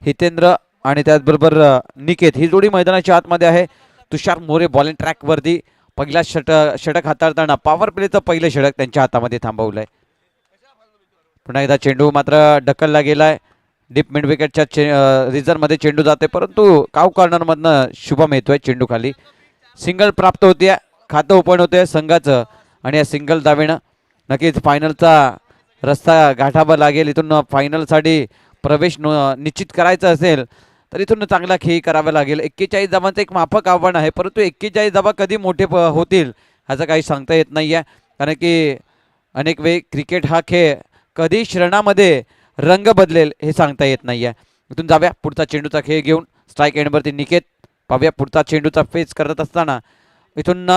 हितेंद्र आणि त्याचबरोबर निकेत ही जोडी मैदानाच्या आतमध्ये आहे. तुषार मोरे बॉलिंग ट्रॅकवरती पहिला षटक हाताळताना पॉवर प्लेचं पहिलं षटक त्यांच्या हातामध्ये थांबवलंय. पुन्हा एकदा चेंडू मात्र ढकलला गेलाय. डीप मिड विकेटच्या रिझर्व्हमध्ये चेंडू जाते परंतु काव कॉर्नरमधनं शुभम येतोय चेंडू खाली. सिंगल प्राप्त होते. खातं ओपन होते संघाचं आणि या सिंगल धावेनं नक्कीच फायनलचा रस्ता गाठावा लागेल. इथून फायनलसाठी प्रवेश निश्चित करायचा असेल तर इथून चांगला खेळ करावा लागेल. 41 धावांचं एक माफक आव्हान आहे परंतु 41 धावा कधी मोठे होतील ह्याचं काही सांगता येत नाही आहे. कारण की अनेक वेळ क्रिकेट हा खेळ कधी श्रणामध्ये रंग बदलेल हे सांगता येत नाही आहे. इथून जाऊया पुढचा चेंडूचा खेळ घेऊन स्ट्राईक एंडवरती निकेत. पाहूया पुढचा चेंडूचा फेस करत असताना इथून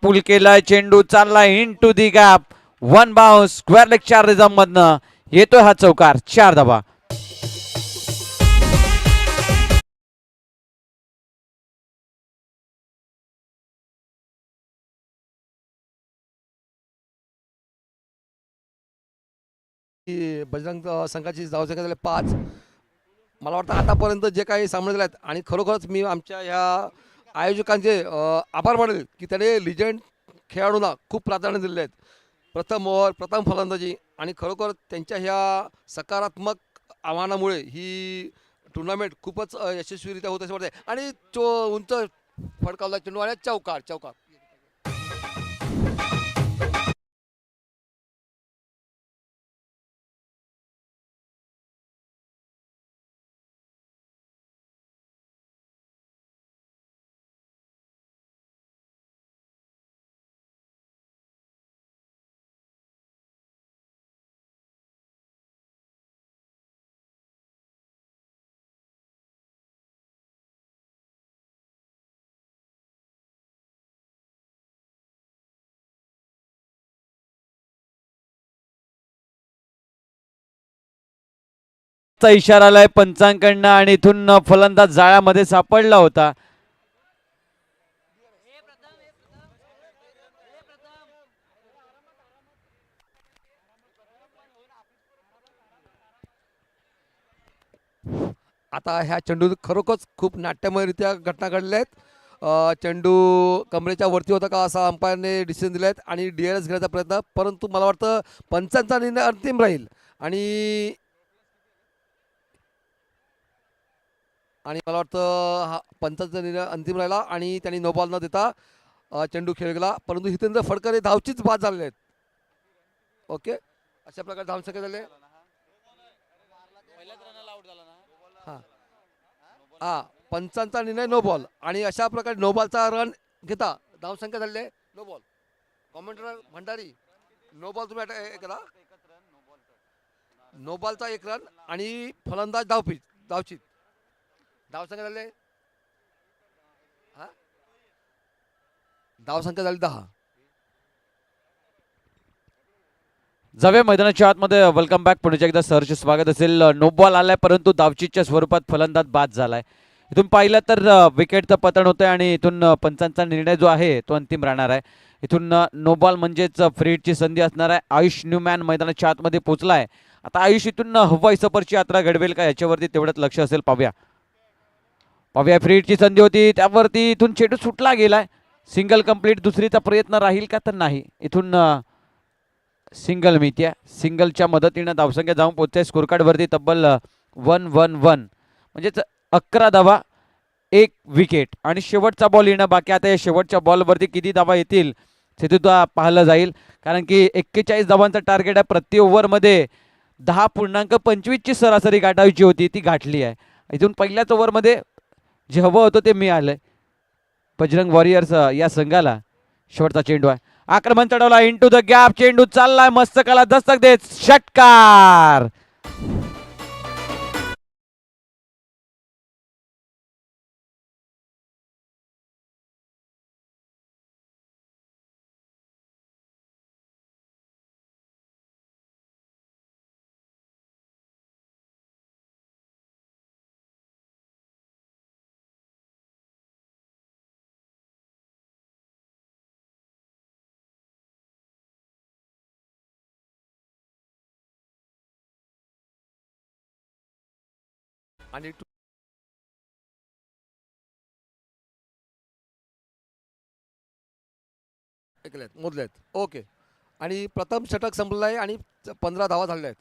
पुल केलाय चेंडू चाललाय into the gap one bounce square leg 4 रिझम मधनं येतोय हा चौकार 4 धावा. की बजरंग संघाची धावसंख्या झाली 5. मला वाटतं आतापर्यंत जे काही सामने झाले आहेत आणि खरोखरच मी आमच्या ह्या आयोजकांचे आभार मानेल की त्याने लिजंड खेळाडूंना खूप प्राधान्य दिलेले आहेत. प्रथम ओव्हर, प्रथम फलंदाजी आणि खरोखर त्यांच्या ह्या सकारात्मक आव्हानामुळे ही टुर्नामेंट खूपच यशस्वीरित्या होत असे वाटते. आणि उंच फडकावला चेंडू आणि चौकार चौकार. चा इशारा आलाय पंचांकडनं आणि इथून फलंदाज जाळ्यामध्ये सापडला होता. आता ह्या चेंडू खरोखरच खूप नाट्यमयरित्या घटना घडल्या आहेत. चेंडू कमरेच्या वरती होता का असा अंपायरने डिसिजन दिले आहेत आणि DRS घेण्याचा प्रयत्न, परंतु मला वाटतं पंचांचा निर्णय अंतिम राहील आणि आणि मला वाटतं हा पंचांचा निर्णय अंतिम राहिला आणि त्यांनी नो बॉल न देता चेंडू खेळ गेला. परंतु हितेंद्र फडकर हे धावचीच बाद झालेले आहेत. ओके, अशा प्रकारे धावसंख्या झाले. हां हां, पंचांचा निर्णय नो बॉल आणि अशा प्रकारे नो बॉलचा रन घेता धावसंख्या झालेली आहे. No ball. Commentator Bhandari, no ball तुम्ही केला. नो बॉलचा 1 रन आणि फलंदाज धावचीत. धावसंख्या झाली हां, धावसंख्या झाली 10. जाऊया मैदानाच्या आतमध्ये. Welcome back. पुण्याच्या एकदा सहर्ष स्वागत असेल. नो बॉल आलाय परंतु धावचीच्या स्वरूपात फलंदाज बाद झालाय. इथून पाहिलं तर विकेटचं पतन होतंय आणि इथून पंचांचा निर्णय जो आहे तो अंतिम राहणार आहे. इथून नो बॉल म्हणजेच फ्री हिटची संधी असणार आहे. आयुष न्यूमॅन मैदानाच्या आतमध्ये पोहोचलाय. आता आयुष इथून हवाई सफरची यात्रा घडवेल का याच्यावरती तेवढंच लक्ष असेल. पाहूया फ्री हिटची संधी होती त्यावरती इथून चेंडू सुटला गेलाय. Single complete. दुसरीचा प्रयत्न राहील का तर नाही. इथून सिंगल मिळते. सिंगलच्या मदतीनं धावसंख्या जाऊन पोहोचते स्कोरकार्डवरती तब्बल 1-1-1 म्हणजेच 11 धावा 1 विकेट. आणि शेवटचा बॉल येणं बाकी. आता या शेवटच्या बॉलवरती किती धावा येतील ते सुद्धा पाहिलं जाईल, कारण की 41 धावांचं टार्गेट आहे. प्रति ओव्हरमध्ये 10.25 ची सरासरी गाठायची होती, ती गाठली आहे. इथून पहिल्याच ओव्हरमध्ये जे हवं होतं ते मिळालं बजरंग वॉरियर्स या संघाला. शेवटचा चेंडू आहे. आक्रमण चढवला इनटू द गॅप. चेंडू चाललाय मस्तकाला दस्तक देत षटकार. आणि मोजलेत. ओके, आणि प्रथम षटक संपलेलं आहे आणि 15 धावा झालेल्या आहेत.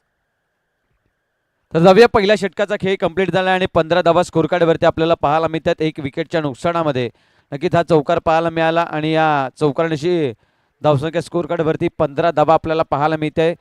तर जाऊया पहिल्या षटकाचा खेळ कंप्लीट झाला आणि 15 धावा स्कोरकार्डवरती आपल्याला पाहायला मिळतात. 1 विकेटच्या नुकसानामध्ये नक्कीच हा चौकार पाहायला मिळाला आणि या चौकारांशी धावसंख्या स्कोरकार्डवरती 15 धावा आपल्याला पाहायला मिळते.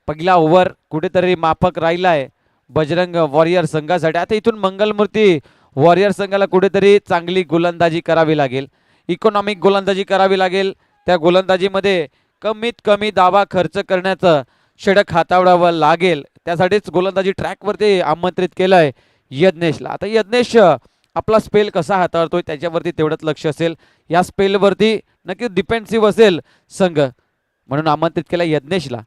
पहिला ओव्हर कुठेतरी माफक राहिला आहे बजरंग वॉरियर संघासाठी. आता इथून मंगलमूर्ती वॉरियर संघाला कुठेतरी चांगली गोलंदाजी करावी लागेल. इकॉनॉमिक गोलंदाजी करावी लागेल. त्या गोलंदाजीमध्ये कमीत कमी धावा खर्च करण्याचं षटक हाताळावं लागेल. त्यासाठीच गोलंदाजी ट्रॅकवरती आमंत्रित केलंय यज्ञेशला. आता यज्ञेश आपला स्पेल कसा हाताळतोय त्याच्यावरती तेवढंच लक्ष असेल. या स्पेलवरती नक्कीच डिफेन्सिव्ह असेल संघ. म्हणून आमंत्रित केला यज्ञेशला.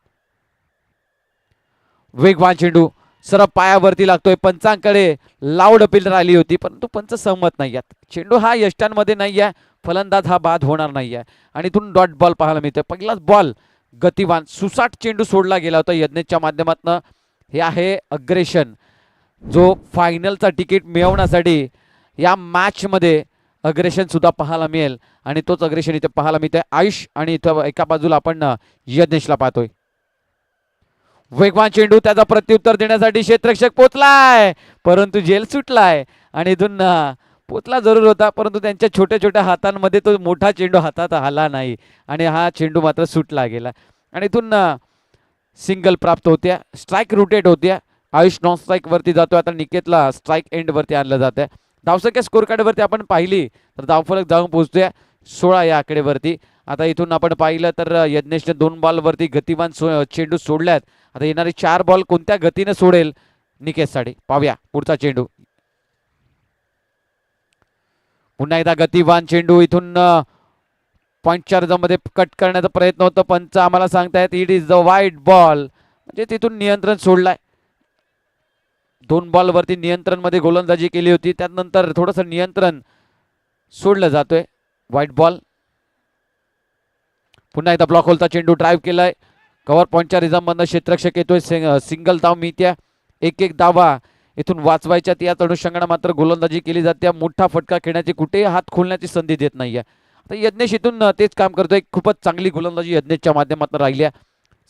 वेगवान चेंडू सरळ पायावरती लागतोय. पंचांकडे लाऊड अपील राहिली होती परंतु पंच सहमत नाही आहेत. चेंडू हा यष्टांमध्ये नाही आहे. फलंदाज हा बाद होणार नाही आहे आणि इथून डॉट बॉल पाहायला मिळतोय. पहिलाच बॉल गतिवान सुसाट चेंडू सोडला गेला होता यज्ञेशच्या माध्यमातून. हे आहे अग्रेशन जो फायनलचा तिकीट मिळवण्यासाठी या मॅचमध्ये अग्रेशन सुद्धा पाहायला मिळेल आणि तोच अग्रेशन इथे पाहायला मिळतोय आयुष आणि इथं एका बाजूला आपण यज्ञेशला पाहतोय. वेगवान चेंडू त्याचा प्रत्युत्तर देण्यासाठी क्षेत्ररक्षक पोचलाय परंतु जेल सुटलाय आणि इथून पोचला जरूर होता परंतु त्यांच्या छोट्या छोट्या हातांमध्ये तो मोठा चेंडू हातात आला नाही आणि हा चेंडू मात्र सुटला गेला आणि इथून सिंगल प्राप्त होत्या. स्ट्राईक रोटेट होत्या. आयुष नॉन स्ट्राईक वरती जातोय. आता निकेतला स्ट्राईक एंड वरती आणलं जात आहे. धावसंख्या स्कोर कार्ड वरती आपण पाहिली तर धावफलक जाऊन पोहोचतोय 16 या आकडेवरती. आता इथून आपण पाहिलं तर यज्ञेशने 2 बॉलवरती गतिमान चेंडू सोडल्यात. आता येणारे 4 बॉल कोणत्या गतीने सोडेल निकेतसाठी पाहूया. पुढचा चेंडू पुन्हा एकदा गतिवान चेंडू इथून पॉईंटच्या मध्ये कट करण्याचा प्रयत्न होता. पंच आम्हाला सांगतायत इट इज द वाईट बॉल म्हणजे तिथून नियंत्रण सोडलाय. 2 बॉलवरती नियंत्रण मध्ये गोलंदाजी केली होती त्यानंतर थोडंसं नियंत्रण सोडलं जातोय. White ball. पुन्हा एकदा ब्लॉक होलचा चेंडू ड्राईव्ह केलाय. कव्हर पॉईंटच्या रिझम मधनं क्षेत्ररक्षक येतोय. सिंगल धाव मिळत्या. एक धावा इथून वाचवायच्या याच अनुषंगाने मात्र गोलंदाजी केली जाते. मोठा फटका खेळण्याची कुठेही हात खोलण्याची संधी देत नाहीये. आता यज्ञेश इथून तेच काम करतोय. खूपच चांगली गोलंदाजी यज्ञेशच्या माध्यमातून राहिल्या.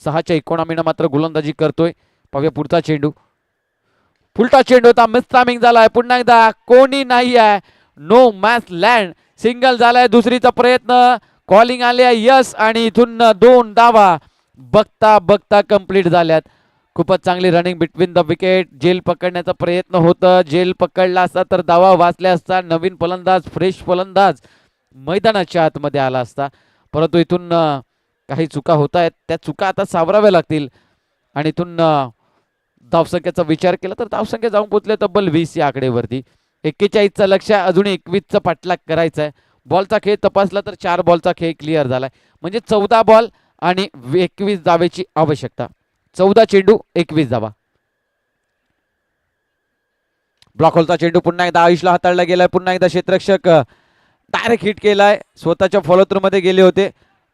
6च्या 19 मात्र गोलंदाजी करतोय. पाहूया पुढचा चेंडू. फुलटा चेंडू होता. मिस टायमिंग झालाय. पुन्हा एकदा कोणी नाही आहे. No match land. सिंगल झालाय. दुसरीचा प्रयत्न कॉलिंग आले यस आणि इथून 2 धावा बघता बघता कंप्लीट झाल्यात. खूपच चांगली रनिंग बिटवीन द विकेट. जेल पकडण्याचा प्रयत्न होता. जेल पकडला असता तर धावा वाचल्या असता. नवीन फलंदाज फ्रेश फलंदाज मैदानाच्या आतमध्ये आला असता परंतु इथून काही चुका होत आहेत. त्या चुका आता सावराव्या लागतील आणि इथून धावसंख्येचा विचार केला तर धावसंख्या जाऊन पोहोचले तब्बल 20 या आकडेवरती. 41चा लक्ष अजून 21चा पाठलाग करायचा आहे. बॉलचा खेळ तपासला तर 4 बॉलचा खेळ क्लिअर झालाय म्हणजे 14 बॉल आणि 21 धावेची आवश्यकता. 14 चेंडू 21 धावा. ब्लॉक होलचा चेंडू पुन्हा एकदा आयुषला हाताळला गेलाय. पुन्हा एकदा क्षेत्ररक्षक डायरेक्ट हिट केलाय. स्वतःच्या फॉलो थ्रू मध्ये गेले होते.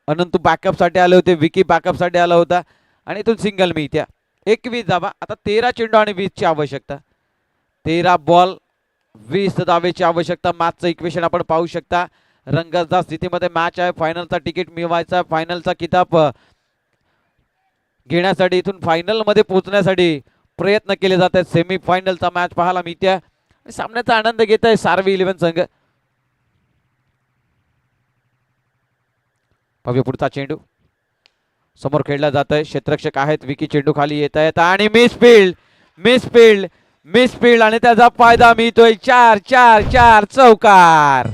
अनंतू बॅकअप साठी आले होते. विकी बॅकअप साठी आला होता आणि इथून सिंगल मिळत्या. 21 धावा. आता 13 चेंडू आणि 20 ची आवश्यकता. 13 बॉल 20 धावेची आवश्यकता. मॅचचं इक्वेशन आपण पाहू शकता. रंगतदार स्थितीमध्ये मॅच आहे. फायनलचा तिकीट मिळवायचा. फायनलचा किताब घेण्यासाठी इथून फायनल मध्ये पोहोचण्यासाठी प्रयत्न केले जात आहेत. सेमी फायनलचा मॅच पाहायला मिळत्या. सामन्याचा आनंद घेत आहे सार्वी 11 संघ. पाहूया पुढचा चेंडू. समोर खेळला जात आहे. क्षेत्ररक्षक आहेत. विकी चेंडू खाली येत आहेत आणि मिस फील्ड आणि त्याचा फायदा मिळतोय. 4 चौकार.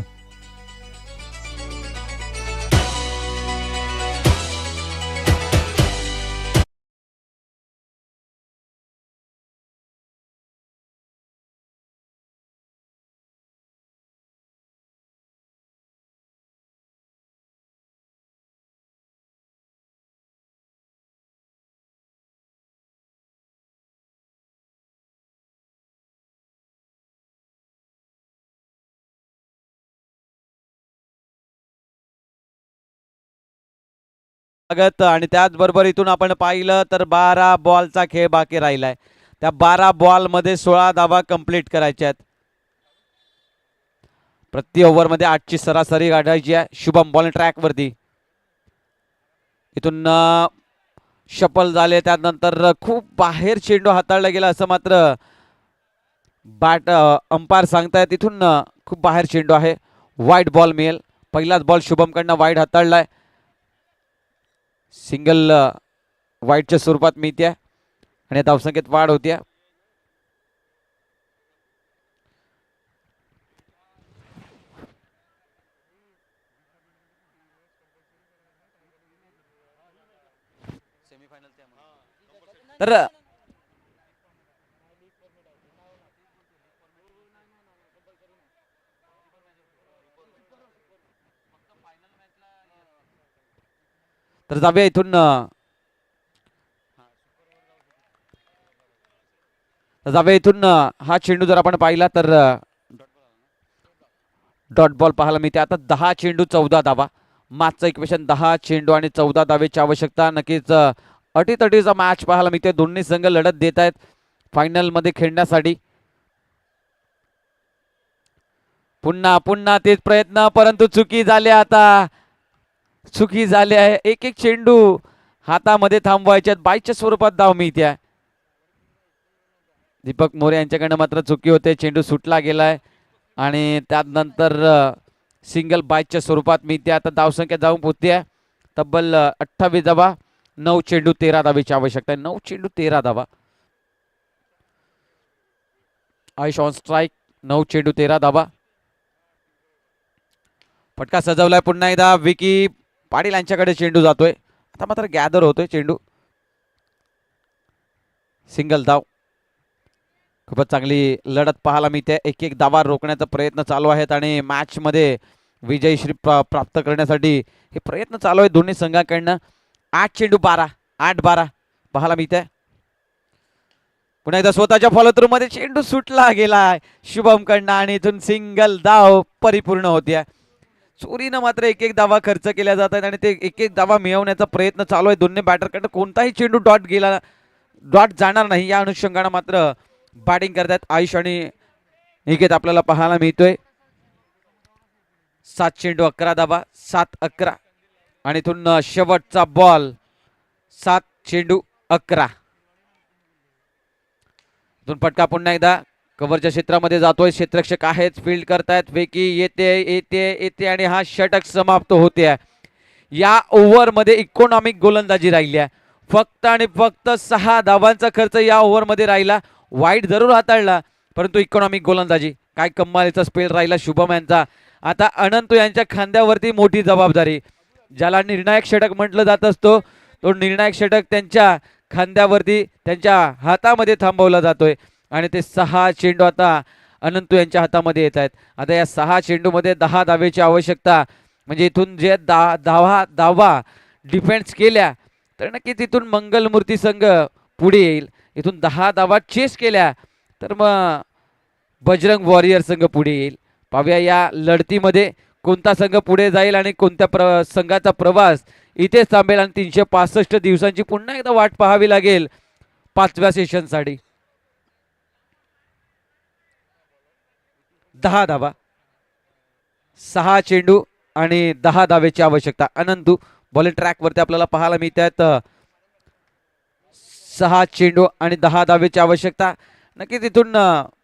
आणि त्याचबरोबर इथून आपण पाहिलं तर 12 बॉलचा खेळ बाकी राहिलाय. त्या 12 बॉल मध्ये 16 धावा कंप्लीट करायच्या आहेत. प्रति ओव्हर मध्ये 8ची सरासरी गाठायची आहे. शुभम बॉल ट्रॅक वरती. इथून शफल झाले. त्यानंतर खूप बाहेर चेंडू हाताळला गेला असं मात्र अंपायर सांगतायत. इथून खूप बाहेर चेंडू आहे. वाईट बॉल मिळेल. पहिलाच बॉल शुभम कडनं वाईट हाताळलाय. सिंगल वाईटच्या स्वरूपात मिळते आणि धावसंख्येत वाढ होते. तर तर जाऊया इथून हा चेंडू जर आपण पाहिला तर डॉट बॉल पाहायला मिळते. आता 10 चेंडू 14 धावा, मागचं इक्वेशन 10 चेंडू आणि 14 धावेची आवश्यकता. नक्कीच अटीतटीचा मॅच पाहायला मिळते. दोन्ही संघ लढत देत आहेत फायनल मध्ये खेळण्यासाठी. पुन्हा पुन्हा तेच प्रयत्न, परंतु चुकी झाली. आता चुकी झाली आहे. एक एक चेंडू हातामध्ये थांबवायच्यात, बाईच्या स्वरूपात धाव मिळते. दीपक मोरे यांच्याकडनं मात्र चुकी होते, चेंडू सुटला गेलाय आणि त्यानंतर सिंगल बाईच्या स्वरूपात मिळते. आता धावसंख्या जाऊन पोहोचते तब्बल 28 धावा. 9 चेंडू 13 धावेची आवश्यकता आहे. 9 चेंडू 13 धावा. Ayush on strike. 9 चेंडू 13 धावा. फटका सजवलाय पुन्हा एकदा. विकी पाटील यांच्याकडे चेंडू जातोय. आता मात्र गॅदर होतोय चेंडू. सिंगल धाव. खूपच चांगली लढत पाहायला मिळते. एक एक धावा रोखण्याचा प्रयत्न चालू आहेत आणि मॅच मध्ये विजयश्री प्राप्त करण्यासाठी हे प्रयत्न चालू आहेत दोन्ही संघाकडनं. 8 चेंडू 12, 8-12 पाहायला मिळते. पुन्हा एकदा स्वतःच्या फॉलो थ्रू मध्ये चेंडू सुटला गेलाय शुभम कडनं आणि इथून सिंगल धाव परिपूर्ण होते. चोरीनं मात्र एक एक धावा खर्च केल्या जात आहेत आणि ते एक एक धावा मिळवण्याचा प्रयत्न चालू आहे दोन्ही बॅटरकडनं. कोणताही चेंडू डॉट जाणार नाही या अनुषंगाने मात्र बॅटिंग करतात आयुष आणि निकेत आपल्याला पाहायला मिळतोय. 7 चेंडू 11 धावा, 7-11 आणि इथून शेवटचा बॉल. 7 चेंडू 11. इथून फटका पुन्हा एकदा कव्हरच्या क्षेत्रामध्ये जातोय. क्षेत्ररक्षक आहेत, फील्ड करतायत. वेकी येते आणि हा षटक समाप्त होते. या ओव्हरमध्ये इकॉनॉमिक गोलंदाजी राहिली आहे. फक्त आणि फक्त 6 धावांचा खर्च या ओव्हरमध्ये राहिला. वाईट जरूर हाताळला परंतु इकॉनॉमिक गोलंदाजी. काय कमालीचा स्पेल राहिला शुभम यांचा. आता अनंत यांच्या खांद्यावरती मोठी जबाबदारी. ज्याला निर्णायक षटक म्हटलं जात असतो तो निर्णायक षटक त्यांच्या खांद्यावरती, त्यांच्या हातामध्ये थांबवला जातोय आणि ते 6 चेंडू आता अनंत यांच्या हातामध्ये येत आहेत. आता या 6 चेंडूमध्ये 10 धावेची आवश्यकता. म्हणजे इथून जे धावा डिफेन्स केल्या तर नक्कीच इथून मंगलमूर्ती संघ पुढे येईल. इथून 10 धावा चेस केल्या तर मग बजरंग वॉरियर संघ पुढे येईल. पाहूया या लढतीमध्ये कोणता संघ पुढे जाईल आणि कोणत्या संघाचा प्रवास इथेच थांबेल आणि 365 दिवसांची पुन्हा एकदा वाट पाहावी लागेल 5व्या सेशनसाठी. 10 धावा, 6 चेंडू आणि 10 धावेची आवश्यकता. अनंतू बॉलिंग ट्रॅकवरती आपल्याला पाहायला मिळत आहेत. 6 चेंडू आणि 10 धावेची आवश्यकता. नक्कीच तिथून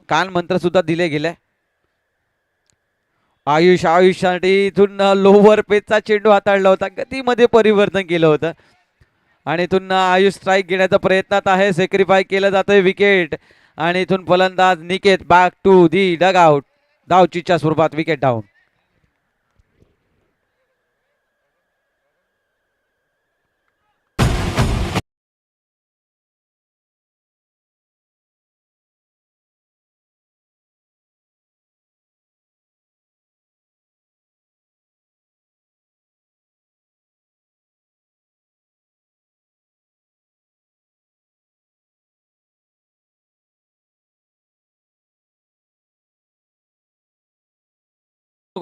कान मंत्र सुद्धा दिले गेले. आयुषसाठी इथून लोअर पेचचा चेंडू हाताळला होता, गतीमध्ये परिवर्तन केलं होतं आणि इथून आयुष स्ट्राईक घेण्याचा प्रयत्नात आहे. सेक्रिफाय केलं जातंय विकेट आणि इथून फलंदाज Niket back to the dugout. धावचीच्या स्वरूपात विकेट डाऊन.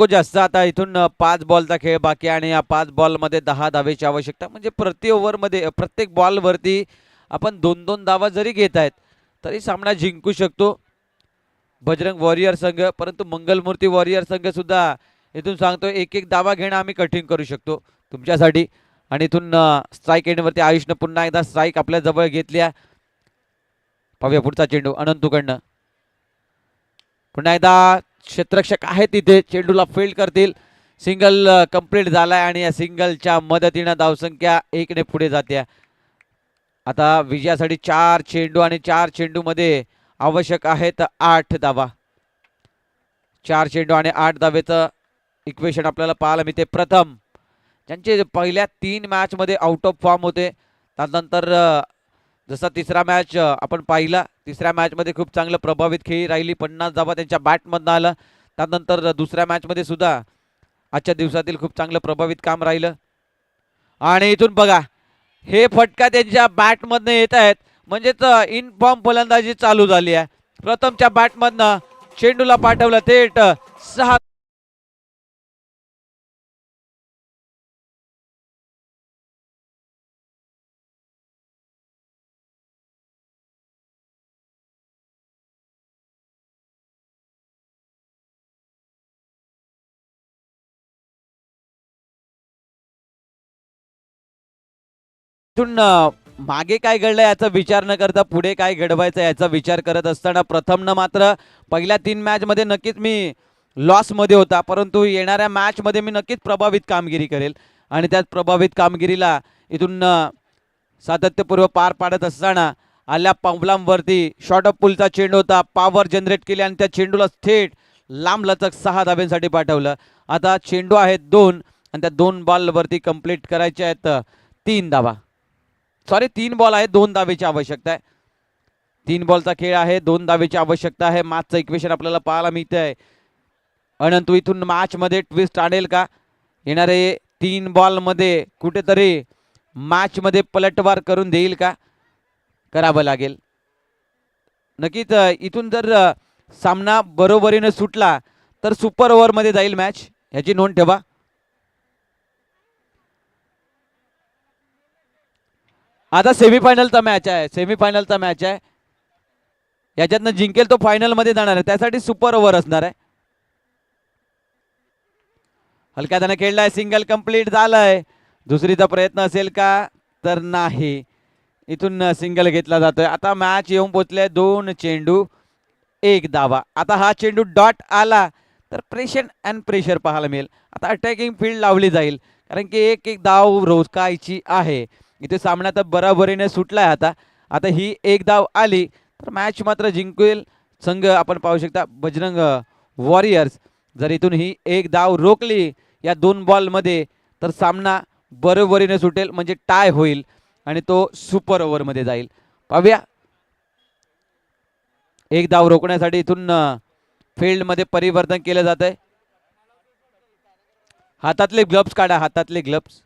जास्त आता इथून 5 बॉलचा खेळ बाकी आणि या 5 बॉलमध्ये 10 धावेची आवश्यकता. म्हणजे प्रति ओव्हरमध्ये प्रत्येक बॉलवरती आपण 2-2 धावा जरी घेत आहेत तरी सामना जिंकू शकतो बजरंग वॉरियर संघ. परंतु मंगलमूर्ती वॉरियर संघ सुद्धा इथून सांगतो एक एक धावा घेणं आम्ही कठीण करू शकतो तुमच्यासाठी. आणि इथून स्ट्राईक एंडवरती आयुषनं पुन्हा एकदा स्ट्राईक आपल्या जवळ घेतल्या. पाहूया पुढचा चेंडू अनंतूकडनं. पुन्हा एकदा क्षेत्ररक्षक आहे तिथे, चेंडूला फील्ड करतील. सिंगल कंप्लीट झालाय आणि या सिंगलच्या मदतीनं धावसंख्या 1 ने पुढे जाते. आता विजयासाठी 4 चेंडू आणि 4 चेंडूमध्ये आवश्यक आहेत 8 धावा. 4 चेंडू आणि 8 धावेचं इक्वेशन आपल्याला पाहायला मिळते. प्रथम ज्यांचे पहिल्या 3 मॅच मध्ये आउट ऑफ फॉर्म होते, त्यानंतर जसा तिसरा मॅच आपण पाहिला, तिसऱ्या मॅच मध्ये खूप चांगलं प्रभावित खेळी राहिली. 50 धावा त्यांच्या बॅटमधनं आलं. त्यानंतर दुसऱ्या मॅच मध्ये सुद्धा आजच्या दिवसातील खूप चांगलं प्रभावित काम राहिलं आणि इथून बघा हे फटका त्यांच्या बॅटमधनं येत आहेत, म्हणजेच इन फॉर्म फलंदाजी चालू झाली आहे. प्रथमच्या बॅटमधनं चेंडूला पाठवलं थेट 6. इथून मागे काय घडलं याचा विचार न करता पुढे काय घडवायचं याचा विचार करत असताना प्रथमनं मात्र पहिल्या 3 मॅचमध्ये नक्कीच मी लॉसमध्ये होता, परंतु येणाऱ्या मॅचमध्ये मी नक्कीच प्रभावित कामगिरी करेल आणि त्याच प्रभावित कामगिरीला इथून सातत्यपूर्व पार पाडत असताना आल्या पावलांवरती शॉर्ट ऑफ पुलचा चेंडू होता, पॉवर जनरेट केली आणि त्या चेंडूला थेट लांब लचक 6 धाब्यांसाठी पाठवलं. आता चेंडू आहेत 2 आणि त्या 2 बॉलवरती कंप्लीट करायचे आहेत 3 धावा. सॉरी 3 बॉल आहे, 2 धावेची आवश्यकता आहे. 3 बॉलचा खेळ आहे, 2 धावेची आवश्यकता आहे. मॅचचं इक्वेशन आपल्याला पाहायला मिळतंय. अनंत इथून मॅच मध्ये ट्विस्ट आणेल का? येणारे 3 बॉल मध्ये कुठेतरी मॅच मध्ये पलटवार करून देईल का? करावं लागेल नक्कीच. इथून जर सामना बरोबरीने सुटला तर सुपर ओव्हर मध्ये जाईल मॅच, याची नोंद ठेवा. आता सेमीफायनलचा मॅच आहे, सेमीफायनलचा मॅच आहे. याच्यातनं जिंकेल तो फायनल मध्ये जाणार आहे, त्यासाठी सुपर ओव्हर असणार आहे. हलक्या त्याने खेळलाय, सिंगल कंप्लीट झालंय. दुसरीचा प्रयत्न असेल का? तर नाही. इथून सिंगल घेतला जातोय. आता मॅच येऊन पोहोचले 2 चेंडू 1 धावा. आता हा चेंडू डॉट आला तर प्रेशर अँड प्रेशर पाहायला मिळेल. आता अटॅकिंग फील्ड लावली जाईल, कारण की एक एक धाव रोखायची आहे. इथे सामना तर बराबरीने सुटलाय. आता ही 1 धाव आली तर मॅच मात्र जिंकेल संघ. आपण पाहू शकता बजरंग वॉरियर्स. जर इथून ही 1 धाव रोखली या 2 बॉलमध्ये तर सामना बरोबरीने सुटेल, म्हणजे टाय होईल आणि तो सुपर ओव्हर मध्ये जाईल. पाहूया. 1 धाव रोखण्यासाठी इथून फील्ड मध्ये परिवर्तन केलं जात आहे. हातातले ग्लव्स काढा, हातातले ग्लव्स.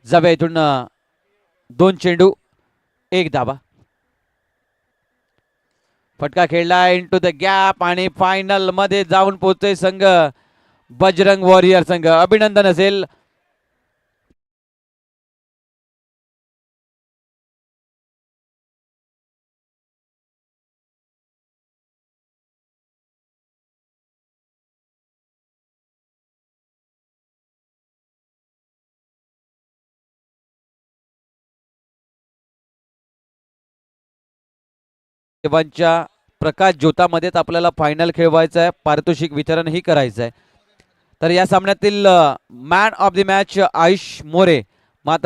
जाऊया इथून 2 चेंडू 1 धावा. फटका खेळला इनटू द गॅप आणि फायनल मध्ये जाऊन पोहोचतोय संघ बजरंग वॉरियर संघ. अभिनंदन असेल. देवांच्या प्रकाश ज्योतामध्येच आपल्याला फायनल खेळवायचं आहे, पारितोषिक वितरणही करायचं आहे. तर या सामन्यातील man of the match Ayush More मात्र